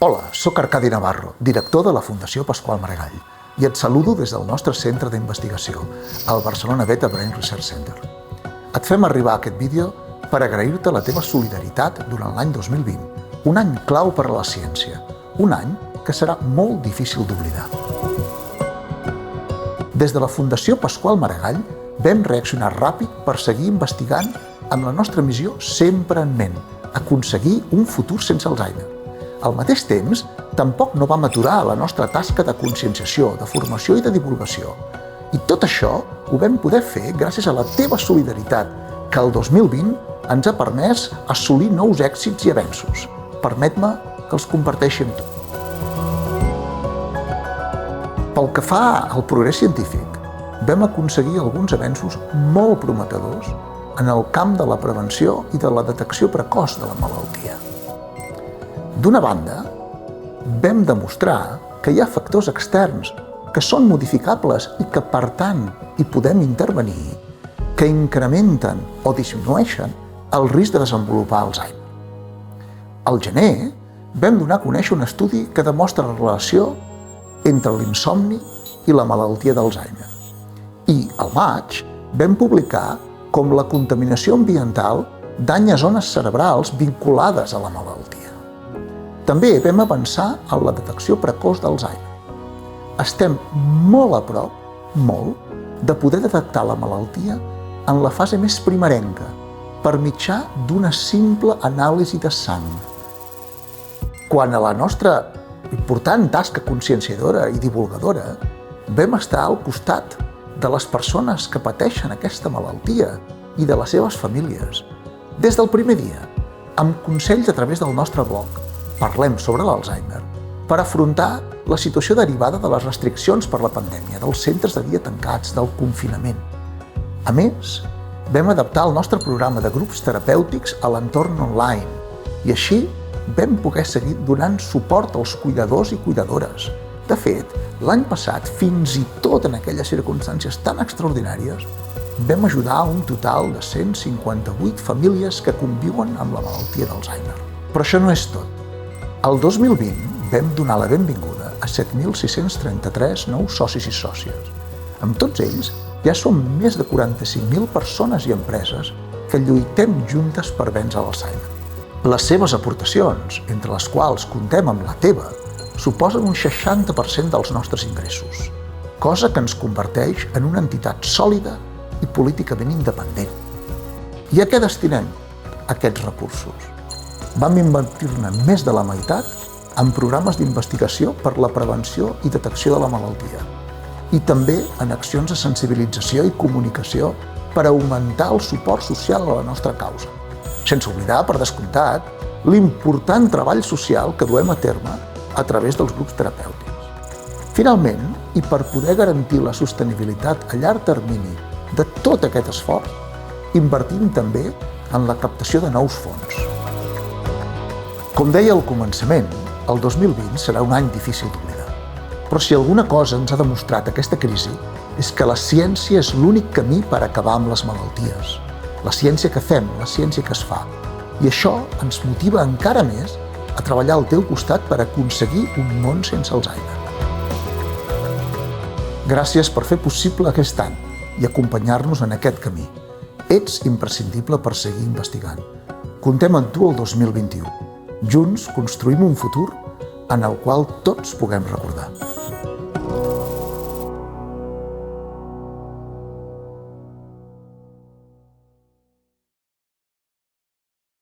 Hola, sóc Arcadi Navarro, director de la Fundació Pasqual Maragall, i et saludo des del nostre centre d'investigació, el Barcelona Beta Brain Research Center. Et fem arribar aquest vídeo per agrair-te la teva solidaritat durant l'any 2020, un any clau per a la ciència, un any que serà molt difícil d'oblidar. Des de la Fundació Pasqual Maragall vam reaccionar ràpid per seguir investigant amb la nostra missió sempre en ment, aconseguir un futur sense Alzheimer. Al mateix temps, tampoc no vam aturar la nostra tasca de conscienciació, de formació i de divulgació. I tot això ho vam poder fer gràcies a la teva solidaritat, que el 2020 ens ha permès assolir nous èxits i avenços. Permet-me que els comparteixi amb tu. Pel que fa al progrés científic, vam aconseguir alguns avenços molt prometedors en el camp de la prevenció i de la detecció precoç de la malaltia. D'una banda, vam demostrar que hi ha factors externs que són modificables i que, per tant, hi podem intervenir, que incrementen o disminueixen el risc de desenvolupar Alzheimer. Al gener, vam donar a conèixer un estudi que demostra la relació entre l'insomni i la malaltia d'Alzheimer. I, al maig, vam publicar com la contaminació ambiental danya zones cerebrals vinculades a la malaltia. També vam avançar en la detecció precoç d'Alzheimer. Estem molt a prop, de poder detectar la malaltia en la fase més primerenca, per mitjà d'una simple anàlisi de sang. Quant a la nostra important tasca conscienciadora i divulgadora, vam estar al costat de les persones que pateixen aquesta malaltia i de les seves famílies. Des del primer dia, amb consells a través del nostre blog, Parlem sobre l'Alzheimer, per afrontar la situació derivada de les restriccions per la pandèmia, dels centres de dia tancats, del confinament. A més, vam adaptar el nostre programa de grups terapèutics a l'entorn online i així vam poder seguir donant suport als cuidadors i cuidadores. De fet, l'any passat, fins i tot en aquelles circumstàncies tan extraordinàries, vam ajudar a un total de 158 famílies que conviuen amb la malaltia d'Alzheimer. Però això no és tot. El 2020 vam donar la benvinguda a 7.633 nous socis i sòcies. Amb tots ells, ja som més de 45.000 persones i empreses que lluitem juntes per vèncer l'Alzheimer. Les seves aportacions, entre les quals comptem amb la teva, suposen un 60% dels nostres ingressos, cosa que ens converteix en una entitat sòlida i políticament independent. I a què destinem aquests recursos? Vam invertir-ne més de la meitat en programes d'investigació per la prevenció i detecció de la malaltia i també en accions de sensibilització i comunicació per augmentar el suport social a la nostra causa, sense oblidar, per descomptat, l'important treball social que duem a terme a través dels grups terapèutics. Finalment, i per poder garantir la sostenibilitat a llarg termini de tot aquest esforç, invertim també en la captació de nous fons. Com deia al començament, el 2020 serà un any difícil d'oblidar. Però si alguna cosa ens ha demostrat aquesta crisi és que la ciència és l'únic camí per acabar amb les malalties. La ciència que fem, la ciència que es fa. I això ens motiva encara més a treballar al teu costat per aconseguir un món sense Alzheimer. Gràcies per fer possible aquest any i acompanyar-nos en aquest camí. Ets imprescindible per seguir investigant. Comptem amb tu el 2021. Junts construïm un futur en el qual tots puguem recordar.